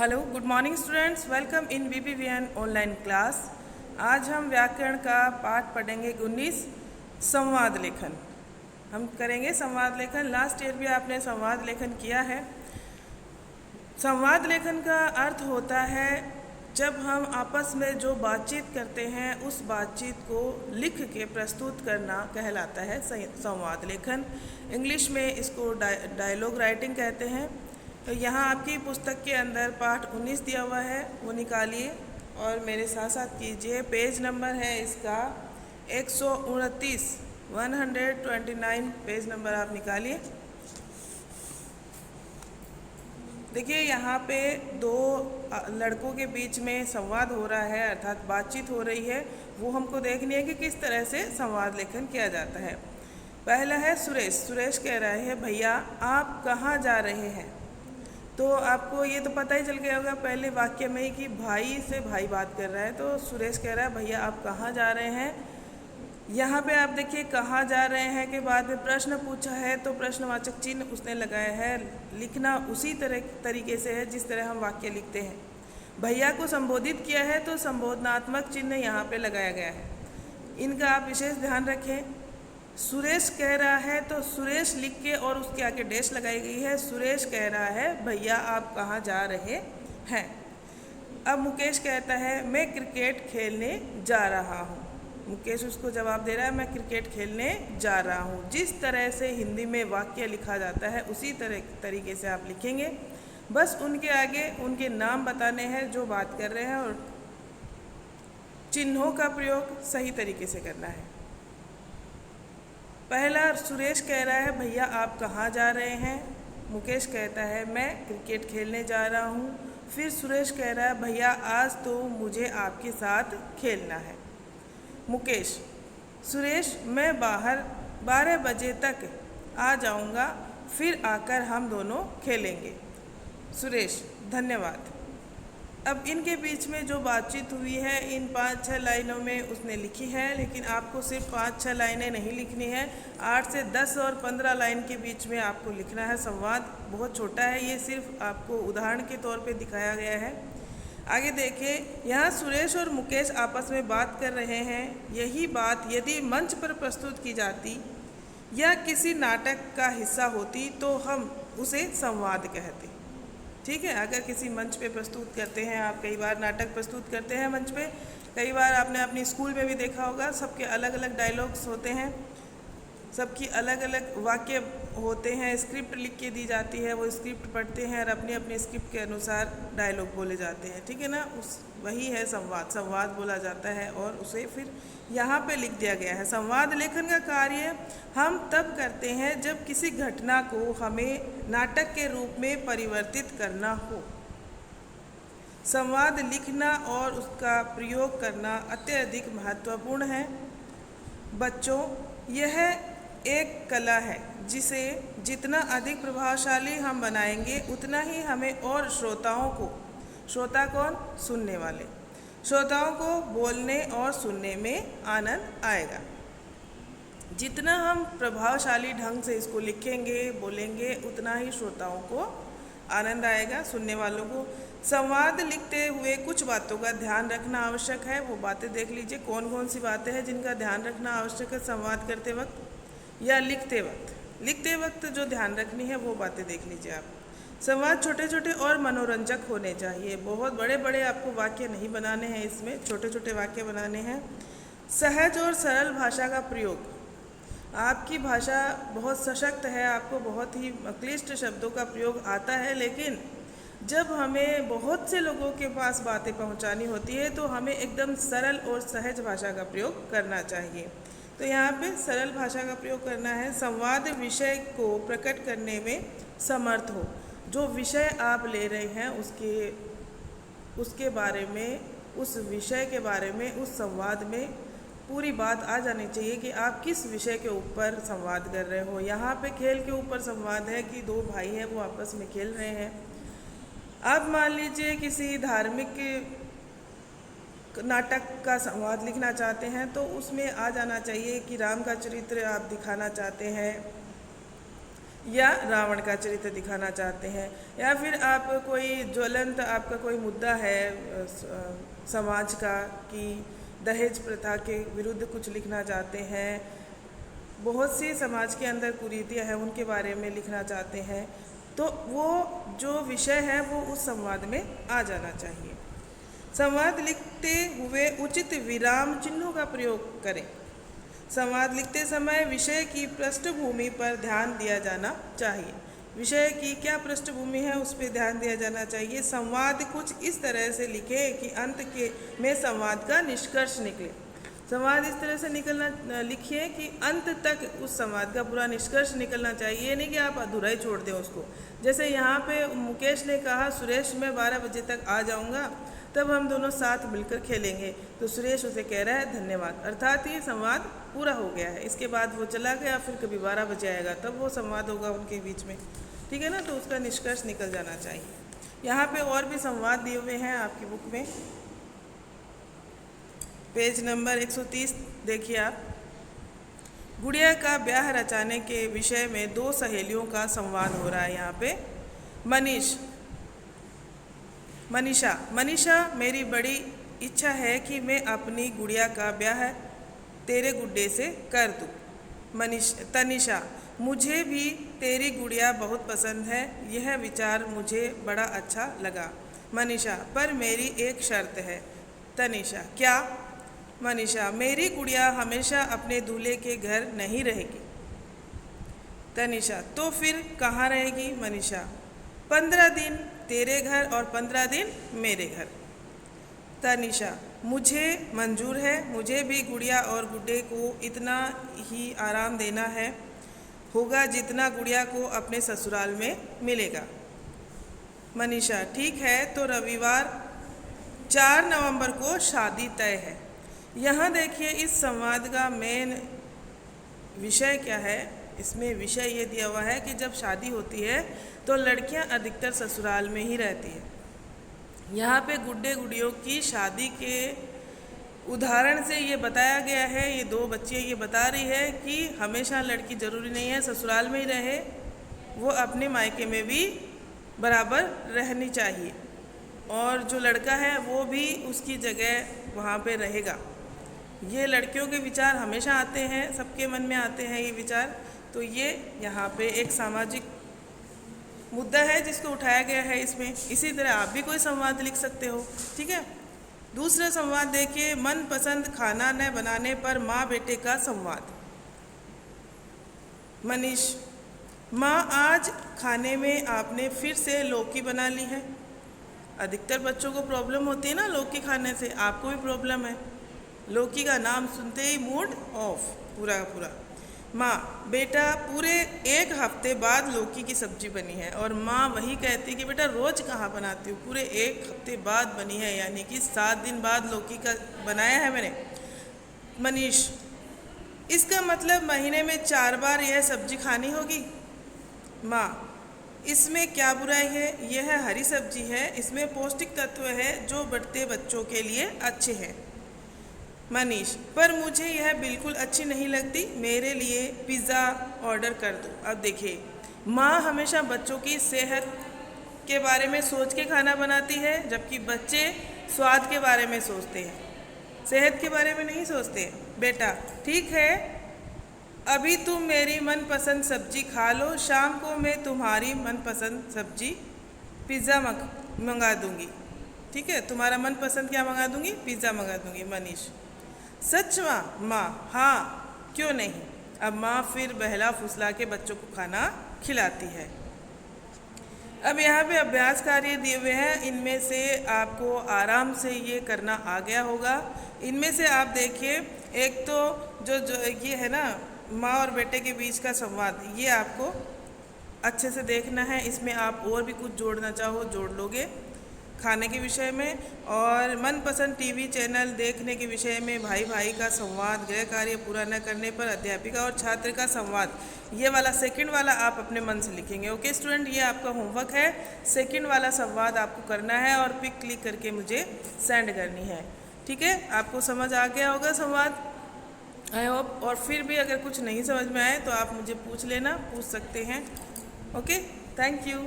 Hello, good morning students. Welcome in VPVN online class. आज हम व्याकरण का पाठ पढ़ेंगे 19 संवाद लेखन। हम करेंगे संवाद लेखन। लास्ट ईयर भी आपने संवाद लेखन किया है। संवाद लेखन का अर्थ होता है जब हम आपस में जो बातचीत करते हैं उस बातचीत को लिख के प्रस्तुत करना कहलाता है संवाद लेखन। इंग्लिश में इसको डायलॉग राइटिंग कहते हैं। तो यहाँ आपकी पुस्तक के अंदर पाठ 19 दिया हुआ है, वो निकालिए और मेरे साथ साथ कीजिए। पेज नंबर है इसका 129, 129 पेज नंबर आप निकालिए। देखिए यहाँ पे दो लड़कों के बीच में संवाद हो रहा है, अर्थात बातचीत हो रही है। वो हमको देखनी है कि किस तरह से संवाद लेखन किया जाता है। पहला है सुरेश। सुरेश कह रहे हैं, भैया आप कहाँ जा रहे हैं। तो आपको ये तो पता ही चल गया होगा पहले वाक्य में ही कि भाई से भाई बात कर रहा है। तो सुरेश कह रहा है, भैया आप कहाँ जा रहे हैं। यहाँ पे आप देखिए कहाँ जा रहे हैं के बाद में प्रश्न पूछा है, तो प्रश्नवाचक चिन्ह उसने लगाया है। लिखना उसी तरीके से है जिस तरह हम वाक्य लिखते हैं। भैया को संबोधित किया है तो संबोधनात्मक चिन्ह यहाँ पे लगाया गया है। इनका आप विशेष ध्यान रखें। सुरेश कह रहा है तो सुरेश लिख के और उसके आगे डैश लगाई गई है। सुरेश कह रहा है, भैया आप कहाँ जा रहे हैं। अब मुकेश कहता है, मैं क्रिकेट खेलने जा रहा हूँ। मुकेश उसको जवाब दे रहा है, मैं क्रिकेट खेलने जा रहा हूँ। जिस तरह से हिंदी में वाक्य लिखा जाता है उसी तरीके से आप लिखेंगे। बस उनके आगे उनके नाम बताने हैं जो बात कर रहे हैं, और चिन्हों का प्रयोग सही तरीके से करना है। पहला सुरेश कह रहा है, भैया आप कहाँ जा रहे हैं। मुकेश कहता है, मैं क्रिकेट खेलने जा रहा हूँ। फिर सुरेश कह रहा है, भैया आज तो मुझे आपके साथ खेलना है। मुकेश, सुरेश मैं बाहर 12 बजे तक आ जाऊँगा, फिर आकर हम दोनों खेलेंगे। सुरेश, धन्यवाद। अब इनके बीच में जो बातचीत हुई है इन 5-6 लाइनों में उसने लिखी है, लेकिन आपको सिर्फ 5-6 लाइनें नहीं लिखनी है। 8 से 10 और 15 लाइन के बीच में आपको लिखना है। संवाद बहुत छोटा है, ये सिर्फ आपको उदाहरण के तौर पे दिखाया गया है। आगे देखिए, यहाँ सुरेश और मुकेश आपस में बात कर रहे हैं। यही बात यदि मंच पर प्रस्तुत की जाती या किसी नाटक का हिस्सा होती तो हम उसे संवाद कहते। ठीक है, अगर किसी मंच पे प्रस्तुत करते हैं, आप कई बार नाटक प्रस्तुत करते हैं मंच पे, कई बार आपने अपनी स्कूल में भी देखा होगा, सबके अलग अलग डायलॉग्स होते हैं, सबकी अलग अलग वाक्य होते हैं। स्क्रिप्ट लिख के दी जाती है, वो स्क्रिप्ट पढ़ते हैं और अपनी अपनी स्क्रिप्ट के अनुसार डायलॉग बोले जाते हैं। ठीक है ना, वही है संवाद। संवाद बोला जाता है और उसे फिर यहाँ पे लिख दिया गया है। संवाद लेखन का कार्य हम तब करते हैं जब किसी घटना को हमें नाटक के रूप में परिवर्तित करना हो। संवाद लिखना और उसका प्रयोग करना अत्यधिक महत्वपूर्ण है। बच्चों, यह एक कला है जिसे जितना अधिक प्रभावशाली हम बनाएंगे उतना ही हमें और श्रोताओं को, श्रोता कौन, सुनने वाले, श्रोताओं को बोलने और सुनने में आनंद आएगा। जितना हम प्रभावशाली ढंग से इसको लिखेंगे, बोलेंगे, उतना ही श्रोताओं को आनंद आएगा, सुनने वालों को। संवाद लिखते हुए कुछ बातों का ध्यान रखना आवश्यक है। वो बातें देख लीजिए, कौन कौन सी बातें हैं जिनका ध्यान रखना आवश्यक है संवाद करते वक्त या लिखते वक्त। लिखते वक्त जो ध्यान रखनी है वो बातें देख लीजिए आप। संवाद छोटे छोटे और मनोरंजक होने चाहिए। बहुत बड़े बड़े आपको वाक्य नहीं बनाने हैं, इसमें छोटे छोटे वाक्य बनाने हैं। सहज और सरल भाषा का प्रयोग। आपकी भाषा बहुत सशक्त है, आपको बहुत ही क्लिष्ट शब्दों का प्रयोग आता है, लेकिन जब हमें बहुत से लोगों के पास बातें पहुंचानी होती है तो हमें एकदम सरल और सहज भाषा का प्रयोग करना चाहिए। तो यहाँ पे सरल भाषा का प्रयोग करना है। संवाद विषय को प्रकट करने में समर्थ हो। जो विषय आप ले रहे हैं उसके बारे में, उस विषय के बारे में, उस संवाद में पूरी बात आ जानी चाहिए कि आप किस विषय के ऊपर संवाद कर रहे हो। यहाँ पे खेल के ऊपर संवाद है कि दो भाई हैं वो आपस में खेल रहे हैं। आप मान लीजिए किसी धार्मिक नाटक का संवाद लिखना चाहते हैं तो उसमें आ जाना चाहिए कि राम का चरित्र आप दिखाना चाहते हैं या रावण का चरित्र दिखाना चाहते हैं, या फिर आप कोई ज्वलंत आपका कोई मुद्दा है समाज का कि दहेज प्रथा के विरुद्ध कुछ लिखना चाहते हैं, बहुत सी समाज के अंदर कुरीतियाँ हैं उनके बारे में लिखना चाहते हैं, तो वो जो विषय है वो उस संवाद में आ जाना चाहिए। संवाद लिखते हुए उचित विराम चिन्हों का प्रयोग करें। संवाद लिखते समय विषय की पृष्ठभूमि पर ध्यान दिया जाना चाहिए। विषय की क्या पृष्ठभूमि है उस पर ध्यान दिया जाना चाहिए। संवाद कुछ इस तरह से लिखें कि अंत के में संवाद का निष्कर्ष निकले। संवाद इस तरह से लिखिए कि अंत तक उस संवाद का पूरा निष्कर्ष निकलना चाहिए, ये नहीं कि आप अधूरा ही छोड़ दें उसको। जैसे यहाँ पे मुकेश ने कहा सुरेश मैं 12 बजे तक आ जाऊँगा, तब हम दोनों साथ मिलकर खेलेंगे, तो सुरेश उसे कह रहा है धन्यवाद, अर्थात ये संवाद पूरा हो गया है। इसके बाद वो चला गया, फिर कभी 12 बजे आएगा तब वो संवाद होगा उनके बीच में, ठीक है ना, तो उसका निष्कर्ष निकल जाना चाहिए। यहाँ पे और भी संवाद दिए हुए हैं आपकी बुक में, पेज नंबर 130 देखिए आप। गुड़िया का ब्याह रचाने के विषय में 2 सहेलियों का संवाद हो रहा है यहाँ पे। मनीषा, मेरी बड़ी इच्छा है कि मैं अपनी गुड़िया का ब्याह तेरे गुड्डे से कर दूँ। तनिषा, मुझे भी तेरी गुड़िया बहुत पसंद है, यह विचार मुझे बड़ा अच्छा लगा। मनीषा, पर मेरी एक शर्त है। तनिषा, क्या? मनीषा, मेरी गुड़िया हमेशा अपने दूल्हे के घर नहीं रहेगी। तनिषा, तो फिर कहाँ रहेगी? मनीषा, 15 दिन तेरे घर और 15 दिन मेरे घर। तनिषा, मुझे मंजूर है, मुझे भी गुड़िया और गुड्डे को इतना ही आराम देना होगा जितना गुड़िया को अपने ससुराल में मिलेगा। मनीषा, ठीक है, तो रविवार 4 नवंबर को शादी तय है। यहाँ देखिए इस संवाद का मेन विषय क्या है। इसमें विषय ये दिया हुआ है कि जब शादी होती है तो लड़कियां अधिकतर ससुराल में ही रहती है। यहाँ पे गुड्डे गुड़ियों की शादी के उदाहरण से ये बताया गया है, ये 2 बच्चियाँ ये बता रही है कि हमेशा लड़की ज़रूरी नहीं है ससुराल में ही रहे, वो अपने मायके में भी बराबर रहनी चाहिए, और जो लड़का है वो भी उसकी जगह वहाँ पे रहेगा। ये लड़कियों के विचार हमेशा आते हैं, सबके मन में आते हैं ये विचार, तो ये यहाँ पे एक सामाजिक मुद्दा है जिसको उठाया गया है इसमें। इसी तरह आप भी कोई संवाद लिख सकते हो, ठीक है। दूसरा संवाद देखिए, मनपसंद खाना न बनाने पर माँ बेटे का संवाद। मनीष, माँ आज खाने में आपने फिर से लौकी बना ली है। अधिकतर बच्चों को प्रॉब्लम होती है ना लौकी खाने से, आपको भी प्रॉब्लम है। लौकी का नाम सुनते ही मूड ऑफ पूरा का पूरा। माँ, बेटा पूरे 1 हफ्ते बाद लौकी की सब्जी बनी है, और माँ वही कहती कि बेटा रोज़ कहाँ बनाती हूँ, पूरे 1 हफ्ते बाद बनी है, यानी कि 7 दिन बाद लौकी का बनाया है मैंने। मनीष, इसका मतलब महीने में 4 बार यह सब्जी खानी होगी। माँ, इसमें क्या बुराई है, यह हरी सब्जी है, इसमें पौष्टिक तत्व है जो बढ़ते बच्चों के लिए अच्छे हैं। मनीष, पर मुझे यह बिल्कुल अच्छी नहीं लगती, मेरे लिए पिज़्ज़ा ऑर्डर कर दो। अब देखिए, माँ हमेशा बच्चों की सेहत के बारे में सोच के खाना बनाती है, जबकि बच्चे स्वाद के बारे में सोचते हैं, सेहत के बारे में नहीं सोचते हैं। बेटा, ठीक है, अभी तुम मेरी मनपसंद सब्जी खा लो, शाम को मैं तुम्हारी मनपसंद सब्जी पिज़्ज़ा मंगा दूंगी, ठीक है, तुम्हारा मनपसंद क्या मंगा दूंगी? पिज़्ज़ा मंगा दूंगी। मनीष, सच माँ? हाँ, क्यों नहीं। अब माँ फिर बहला फुसला के बच्चों को खाना खिलाती है। अब यहाँ पे अभ्यास कार्य दिए हुए हैं, इनमें से आपको आराम से ये करना आ गया होगा। इनमें से आप देखिए, एक तो जो ये है ना माँ और बेटे के बीच का संवाद, ये आपको अच्छे से देखना है। इसमें आप और भी कुछ जोड़ना चाहो जोड़ लोगे खाने के विषय में, और मनपसंद टीवी चैनल देखने के विषय में भाई भाई का संवाद, गृह कार्य पूरा न करने पर अध्यापिका और छात्र का संवाद, ये वाला सेकंड वाला आप अपने मन से लिखेंगे। ओके स्टूडेंट, ये आपका होमवर्क है। सेकंड वाला संवाद आपको करना है और पिक क्लिक करके मुझे सेंड करनी है, ठीक है। आपको समझ आ गया होगा संवाद, आई होप। और फिर भी अगर कुछ नहीं समझ में आए तो आप मुझे पूछ लेना, पूछ सकते हैं। Okay, thank you.